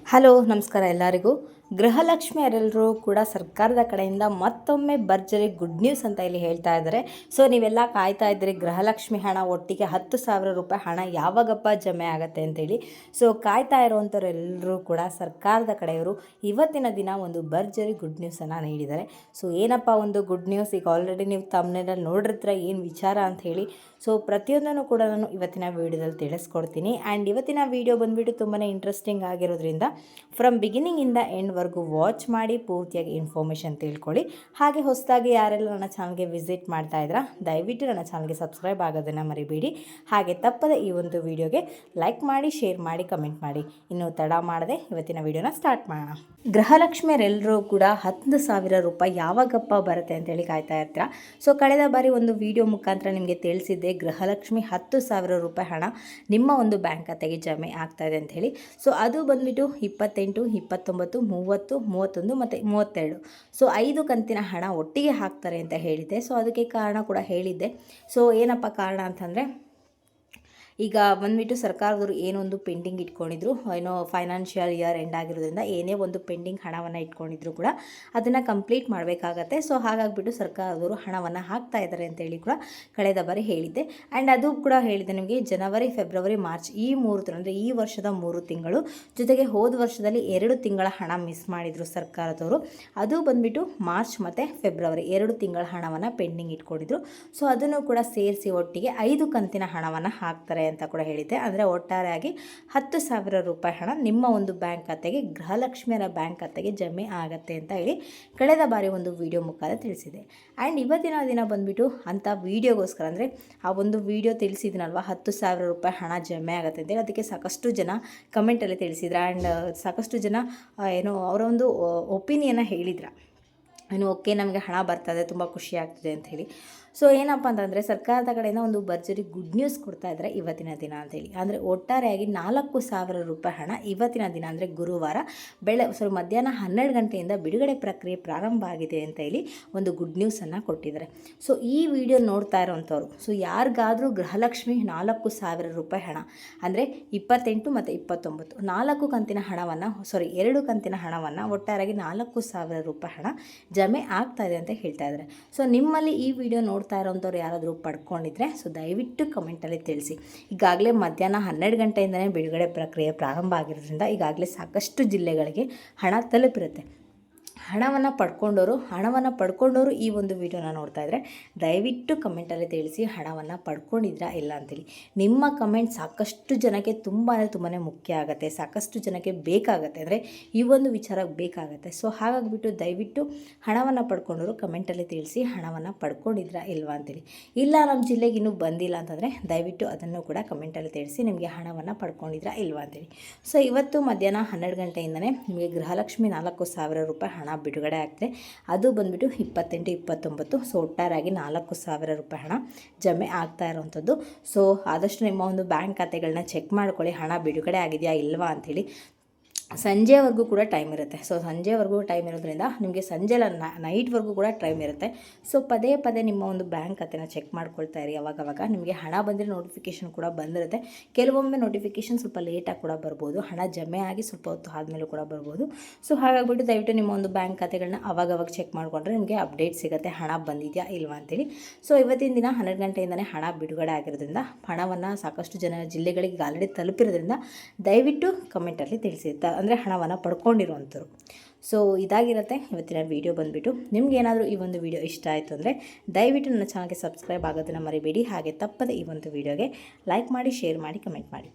Hello ನಮಸ್ಕಾರ ಎಲ್ಲರಿಗೂ. ಗೃಹಲಕ್ಷ್ಮಿಯರೆಲ್ಲರೂ ಕೂಡ ಸರ್ಕಾರದ ಕಡೆಯಿಂದ ಮತ್ತೊಮ್ಮೆ ಭರ್ಜರಿ ಗುಡ್ ನ್ಯೂಸ್ ಅಂತ ಇಲ್ಲಿ ಹೇಳ್ತಾ ಇದ್ದಾರೆ. ಸೊ ನೀವೆಲ್ಲ ಕಾಯ್ತಾ ಇದ್ದೀರಿ ಗೃಹಲಕ್ಷ್ಮಿ ಹಣ ಒಟ್ಟಿಗೆ 10,000 ರೂಪಾಯಿ ಹಣ ಯಾವಾಗಪ್ಪ ಜಮೆ ಆಗುತ್ತೆ ಅಂತೇಳಿ. ಸೊ ಕಾಯ್ತಾ ಇರೋವಂಥವ್ರೆಲ್ಲರೂ ಕೂಡ ಸರ್ಕಾರದ ಕಡೆಯವರು ಇವತ್ತಿನ ದಿನ ಒಂದು ಭರ್ಜರಿ ಗುಡ್ ನ್ಯೂಸನ್ನು ನೀಡಿದ್ದಾರೆ. ಸೊ ಏನಪ್ಪ ಒಂದು ಗುಡ್ ನ್ಯೂಸ್, ಈಗ ಆಲ್ರೆಡಿ ನೀವು ತಮ್ಮನೇಲಿ ನೋಡಿರ್ತೀರ ಏನು ವಿಚಾರ ಅಂತ ಹೇಳಿ. ಸೊ ಪ್ರತಿಯೊಂದನ್ನು ಕೂಡ ನಾನು ಇವತ್ತಿನ ವೀಡಿಯೋದಲ್ಲಿ ತಿಳಿಸ್ಕೊಡ್ತೀನಿ. ಆ್ಯಂಡ್ ಇವತ್ತಿನ ವೀಡಿಯೋ ಬಂದುಬಿಟ್ಟು ತುಂಬಾ ಇಂಟ್ರೆಸ್ಟಿಂಗ್ ಆಗಿರೋದ್ರಿಂದ ಫ್ರಮ್ ಬಿಗಿನಿಂಗಿಂದ ಎಂಡ್ವರೆಗೂ ವಾಚ್ ಮಾಡಿ ಪೂರ್ತಿಯಾಗಿ ಇನ್ಫಾರ್ಮೇಷನ್ ತಿಳ್ಕೊಳ್ಳಿ. ಹಾಗೆ ಹೊಸದಾಗಿ ಯಾರೆಲ್ಲ ನನ್ನ ಚಾನಲ್ಗೆ ವಿಸಿಟ್ ಮಾಡ್ತಾ ಇದ್ದೀರಾ ದಯವಿಟ್ಟು ನನ್ನ ಚಾನಲ್ಗೆ ಸಬ್ಸ್ಕ್ರೈಬ್ ಆಗೋದನ್ನು ಮರಿಬೇಡಿ. ಹಾಗೆ ತಪ್ಪದೆ ಈ ಒಂದು ವಿಡಿಯೋಗೆ ಲೈಕ್ ಮಾಡಿ, ಶೇರ್ ಮಾಡಿ, ಕಮೆಂಟ್ ಮಾಡಿ. ಇನ್ನೂ ತಡ ಮಾಡದೆ ಇವತ್ತಿನ ವಿಡಿಯೋನ ಸ್ಟಾರ್ಟ್ ಮಾಡೋಣ. ಗೃಹಲಕ್ಷ್ಮಿಯರೆಲ್ಲರೂ ಕೂಡ 10,000 ರೂಪಾಯಿ ಯಾವಾಗಪ್ಪ ಬರುತ್ತೆ ಅಂತೇಳಿ ಕಾಯ್ತಾ ಇರ್ತೀರ. ಸೊ ಕಳೆದ ಬಾರಿ ಒಂದು ವಿಡಿಯೋ ಮುಖಾಂತರ ನಿಮಗೆ ತಿಳಿಸಿದ್ದೆ ಗೃಹಲಕ್ಷ್ಮಿ 10,000 ರೂಪಾಯಿ ಹಣ ನಿಮ್ಮ ಒಂದು ಬ್ಯಾಂಕ್ ಖಾತೆಗೆ ಜಮೆ ಆಗ್ತಾ ಇದೆ ಅಂತ ಹೇಳಿ. ಸೊ ಅದು ಬಂದುಬಿಟ್ಟು 28, 29, 30, 31 ಮತ್ತು 32. ಸೊ 5 ಕಂತಿನ ಹಣ ಒಟ್ಟಿಗೆ ಹಾಕ್ತಾರೆ ಅಂತ ಹೇಳಿದ್ದೆ. ಸೊ ಅದಕ್ಕೆ ಕಾರಣ ಕೂಡ ಹೇಳಿದ್ದೆ. ಸೊ ಏನಪ್ಪ ಕಾರಣ ಅಂತಂದರೆ, ಈಗ ಬಂದುಬಿಟ್ಟು ಸರ್ಕಾರದವರು ಏನೊಂದು ಪೆಂಡಿಂಗ್ ಇಟ್ಕೊಂಡಿದ್ರು, ಏನೋ ಫೈನಾನ್ಷಿಯಲ್ ಇಯರ್ ಎಂಡ್ ಆಗಿರೋದ್ರಿಂದ ಏನೇ ಒಂದು ಪೆಂಡಿಂಗ್ ಹಣವನ್ನು ಇಟ್ಕೊಂಡಿದ್ರು ಕೂಡ ಅದನ್ನು ಕಂಪ್ಲೀಟ್ ಮಾಡಬೇಕಾಗತ್ತೆ. ಸೊ ಹಾಗಾಗಿಬಿಟ್ಟು ಸರ್ಕಾರದವರು ಹಣವನ್ನು ಹಾಕ್ತಾ ಇದ್ದಾರೆ ಅಂತೇಳಿ ಕೂಡ ಕಳೆದ ಬಾರಿ ಹೇಳಿದ್ದೆ. ಆ್ಯಂಡ್ ಅದು ಕೂಡ ಹೇಳಿದೆ ನಿಮಗೆ, ಜನವರಿ, ಫೆಬ್ರವರಿ, ಮಾರ್ಚ್ ಈ 3 ತಿಂಗಳು ಅಂದರೆ ಈ ವರ್ಷದ 3 ತಿಂಗಳು, ಜೊತೆಗೆ ಹೋದ ವರ್ಷದಲ್ಲಿ 2 ತಿಂಗಳ ಹಣ ಮಿಸ್ ಮಾಡಿದರು ಸರ್ಕಾರದವರು. ಅದು ಬಂದುಬಿಟ್ಟು ಮಾರ್ಚ್ ಮತ್ತು ಫೆಬ್ರವರಿ 2 ತಿಂಗಳ ಹಣವನ್ನು ಪೆಂಡಿಂಗ್ ಇಟ್ಕೊಂಡಿದ್ರು. ಸೊ ಅದನ್ನು ಕೂಡ ಸೇರಿಸಿ ಒಟ್ಟಿಗೆ 5 ಕಂತಿನ ಹಣವನ್ನು ಹಾಕ್ತಾರೆ ಅಂತ ಕೂಡ ಹೇಳಿದ್ದೆ. ಅಂದರೆ ಒಟ್ಟಾರೆಯಾಗಿ 10,000 ರೂಪಾಯಿ ಹಣ ನಿಮ್ಮ ಒಂದು ಬ್ಯಾಂಕ್ ಖಾತೆಗೆ, ಗೃಹಲಕ್ಷ್ಮಿಯರ ಬ್ಯಾಂಕ್ ಖಾತೆಗೆ ಜಮೆ ಆಗುತ್ತೆ ಅಂತ ಹೇಳಿ ಕಳೆದ ಬಾರಿ ಒಂದು ವಿಡಿಯೋ ಮುಖಾಂತರ ತಿಳಿಸಿದೆ. ಆ್ಯಂಡ್ ಇವತ್ತಿನ ದಿನ ಬಂದುಬಿಟ್ಟು ಅಂಥ ವೀಡಿಯೋಗೋಸ್ಕರ, ಅಂದರೆ ಆ ಒಂದು ವಿಡಿಯೋ ತಿಳಿಸಿದ್ನಲ್ವ 10,000 ರೂಪಾಯಿ ಹಣ ಜಮೆ ಆಗುತ್ತೆ ಅಂತೇಳಿ, ಅದಕ್ಕೆ ಸಾಕಷ್ಟು ಜನ ಕಮೆಂಟಲ್ಲಿ ತಿಳಿಸಿದ್ರು. ಆ್ಯಂಡ್ ಸಾಕಷ್ಟು ಜನ ಏನೋ ಅವರ ಒಂದು ಒಪಿನಿಯನ್ನ ಹೇಳಿದ್ರು, ಏನು ಓಕೆ ನಮಗೆ ಹಣ ಬರ್ತದೆ, ತುಂಬ ಖುಷಿ ಆಗ್ತಿದೆ ಅಂಥೇಳಿ. ಸೊ ಏನಪ್ಪ ಅಂತಂದರೆ ಸರ್ಕಾರದ ಕಡೆಯಿಂದ ಒಂದು ಭರ್ಜರಿ ಗುಡ್ ನ್ಯೂಸ್ ಕೊಡ್ತಾ ಇದ್ದಾರೆ ಇವತ್ತಿನ ದಿನ ಅಂತೇಳಿ. ಅಂದರೆ ಒಟ್ಟಾರೆಯಾಗಿ 4,000 ರೂಪಾಯಿ ಹಣ ಇವತ್ತಿನ ದಿನ ಅಂದರೆ ಗುರುವಾರ ಮಧ್ಯಾಹ್ನ 12 ಗಂಟೆಯಿಂದ ಬಿಡುಗಡೆ ಪ್ರಕ್ರಿಯೆ ಪ್ರಾರಂಭ ಆಗಿದೆ ಅಂತ ಹೇಳಿ ಒಂದು ಗುಡ್ ನ್ಯೂಸನ್ನು ಕೊಟ್ಟಿದ್ದಾರೆ. ಸೊ ಈ ವಿಡಿಯೋ ನೋಡ್ತಾ ಇರೋವಂಥವ್ರು, ಸೊ ಯಾರಿಗಾದರೂ ಗೃಹಲಕ್ಷ್ಮಿ 4,000 ರೂಪಾಯಿ ಹಣ ಅಂದರೆ 28 ಮತ್ತು 29 4 ಕಂತಿನ ಹಣವನ್ನು 2 ಕಂತಿನ ಹಣವನ್ನು ಒಟ್ಟಾರೆಯಾಗಿ 4,000 ರೂಪಾಯಿ ಹಣ ಜಮೆ ಆಗ್ತಾ ಇದೆ ಅಂತ ಹೇಳ್ತಾ ಇದ್ದಾರೆ. ಸೊ ನಿಮ್ಮಲ್ಲಿ ಈ ವಿಡಿಯೋ ನೋಡ್ತಾ ಇರೋಂಥವ್ರು ಯಾರಾದರೂ ಪಡ್ಕೊಂಡಿದ್ರೆ ಸೊ ದಯವಿಟ್ಟು ಕಮೆಂಟಲ್ಲಿ ತಿಳಿಸಿ. ಈಗಾಗಲೇ ಮಧ್ಯಾಹ್ನ 12 ಗಂಟೆಯಿಂದಲೇ ಬಿಡುಗಡೆ ಪ್ರಕ್ರಿಯೆ ಪ್ರಾರಂಭ ಆಗಿರೋದ್ರಿಂದ ಈಗಾಗಲೇ ಸಾಕಷ್ಟು ಜಿಲ್ಲೆಗಳಿಗೆ ಹಣ ತಲುಪಿರುತ್ತೆ. ಹಣವನ್ನು ಪಡ್ಕೊಂಡವರು ಈ ಒಂದು ವಿಡಿಯೋನ ನೋಡ್ತಾ ಇದ್ದರೆ ದಯವಿಟ್ಟು ಕಮೆಂಟಲ್ಲಿ ತಿಳಿಸಿ ಹಣವನ್ನು ಪಡ್ಕೊಂಡಿದ್ರಾ ಇಲ್ಲ ಅಂತೇಳಿ. ನಿಮ್ಮ ಕಮೆಂಟ್ ಸಾಕಷ್ಟು ಜನಕ್ಕೆ ತುಂಬಾ ಮುಖ್ಯ ಆಗುತ್ತೆ, ಸಾಕಷ್ಟು ಜನಕ್ಕೆ ಬೇಕಾಗತ್ತೆ, ಅಂದರೆ ಈ ಒಂದು ವಿಚಾರ ಬೇಕಾಗತ್ತೆ. ಸೊ ಹಾಗಾಗಿಬಿಟ್ಟು ದಯವಿಟ್ಟು ಹಣವನ್ನು ಪಡ್ಕೊಂಡವರು ಕಮೆಂಟಲ್ಲಿ ತಿಳಿಸಿ ಹಣವನ್ನು ಪಡ್ಕೊಂಡಿದ್ರಾ ಇಲ್ವಾ ಅಂತೇಳಿ. ಇಲ್ಲ ನಮ್ಮ ಜಿಲ್ಲೆಗೆ ಇನ್ನೂ ಬಂದಿಲ್ಲ ಅಂತಂದರೆ ದಯವಿಟ್ಟು ಅದನ್ನು ಕೂಡ ಕಮೆಂಟಲ್ಲಿ ತಿಳಿಸಿ ನಿಮಗೆ ಹಣವನ್ನು ಪಡ್ಕೊಂಡಿದ್ರಾ ಇಲ್ವಾ ಅಂತೇಳಿ. ಸೊ ಇವತ್ತು ಮಧ್ಯಾಹ್ನ 12 ಗಂಟೆಯಿಂದಲೇ ನಿಮಗೆ ಗೃಹಲಕ್ಷ್ಮಿ 4,000 ರೂಪಾಯಿ ಹಣ ಬಿಡುಗಡೆ ಆಗ್ತದೆ. ಅದು ಬಂದುಬಿಟ್ಟು 28, 29. ಸೊ ಒಟ್ಟಾರೆಯಾಗಿ 4,000 ರೂಪಾಯಿ ಹಣ ಜಮೆ ಆಗ್ತಾ ಇರೋವಂಥದ್ದು. ಸೊ ಆದಷ್ಟು ನಿಮ್ಮ ಒಂದು ಬ್ಯಾಂಕ್ ಖಾತೆಗಳನ್ನ ಚೆಕ್ ಮಾಡ್ಕೊಳ್ಳಿ, ಹಣ ಬಿಡುಗಡೆ ಆಗಿದೆಯಾ ಇಲ್ವಾ ಅಂಥೇಳಿ. ಸಂಜೆವರೆಗೂ ಕೂಡ ಟೈಮ್ ಇರುತ್ತೆ. ಸೊ ಸಂಜೆವರೆಗೂ ಟೈಮ್ ಇರೋದ್ರಿಂದ ನಿಮಗೆ ಸಂಜೆಲ್ಲ ನೈಟ್ವರೆಗೂ ಕೂಡ ಟೈಮ್ ಇರುತ್ತೆ. ಸೊ ಪದೇ ಪದೇ ನಿಮ್ಮ ಒಂದು ಬ್ಯಾಂಕ್ ಖಾತೆನ ಚೆಕ್ ಮಾಡ್ಕೊಳ್ತಾ ಇರಿ. ಅವಾಗವಾಗ ನಿಮಗೆ ಹಣ ಬಂದರೆ ನೋಟಿಫಿಕೇಷನ್ ಕೂಡ ಬಂದಿರುತ್ತೆ. ಕೆಲವೊಮ್ಮೆ ನೋಟಿಫಿಕೇಷನ್ ಸ್ವಲ್ಪ ಲೇಟಾಗಿ ಕೂಡ ಬರ್ಬೋದು, ಹಣ ಜಮೆ ಆಗಿ ಸ್ವಲ್ಪ ಹೊತ್ತು ಆದಮೇಲೂ ಕೂಡ ಬರ್ಬೋದು. ಸೊ ಹಾಗಾಗಿಬಿಟ್ಟು ದಯವಿಟ್ಟು ನಿಮ್ಮ ಒಂದು ಬ್ಯಾಂಕ್ ಖಾತೆಗಳನ್ನ ಅವಾಗವಾಗ ಚೆಕ್ ಮಾಡಿಕೊಂಡ್ರೆ ನಿಮಗೆ ಅಪ್ಡೇಟ್ ಸಿಗುತ್ತೆ ಹಣ ಬಂದಿದೆಯಾ ಇಲ್ವಾ ಅಂತೇಳಿ. ಸೊ ಇವತ್ತಿನ ದಿನ 12 ಗಂಟೆಯಿಂದಲೇ ಹಣ ಬಿಡುಗಡೆ ಆಗಿರೋದ್ರಿಂದ ಹಣವನ್ನು ಸಾಕಷ್ಟು ಜಿಲ್ಲೆಗಳಿಗೆ ಆಲ್ರೆಡಿ ತಲುಪಿರೋದ್ರಿಂದ ದಯವಿಟ್ಟು ಕಮೆಂಟಲ್ಲಿ ತಿಳಿಸಿ, ಅಂದರೆ ಹಣವನ್ನು ಪಡ್ಕೊಂಡಿರುವಂಥವ್ರು. ಸೊ ಇದಾಗಿರುತ್ತೆ ಇವತ್ತಿನ ವಿಡಿಯೋ ಬಂದುಬಿಟ್ಟು. ನಿಮ್ಗೆ ಏನಾದರೂ ಈ ಒಂದು ವಿಡಿಯೋ ಇಷ್ಟ ಆಯಿತು ಅಂದರೆ ದಯವಿಟ್ಟು ನನ್ನ ಚಾನಲ್ಗೆ ಸಬ್ಸ್ಕ್ರೈಬ್ ಆಗೋದನ್ನು ಮರಿಬೇಡಿ. ಹಾಗೆ ತಪ್ಪದೆ ಈ ಒಂದು ವಿಡಿಯೋಗೆ ಲೈಕ್ ಮಾಡಿ, ಶೇರ್ ಮಾಡಿ, ಕಮೆಂಟ್ ಮಾಡಿ.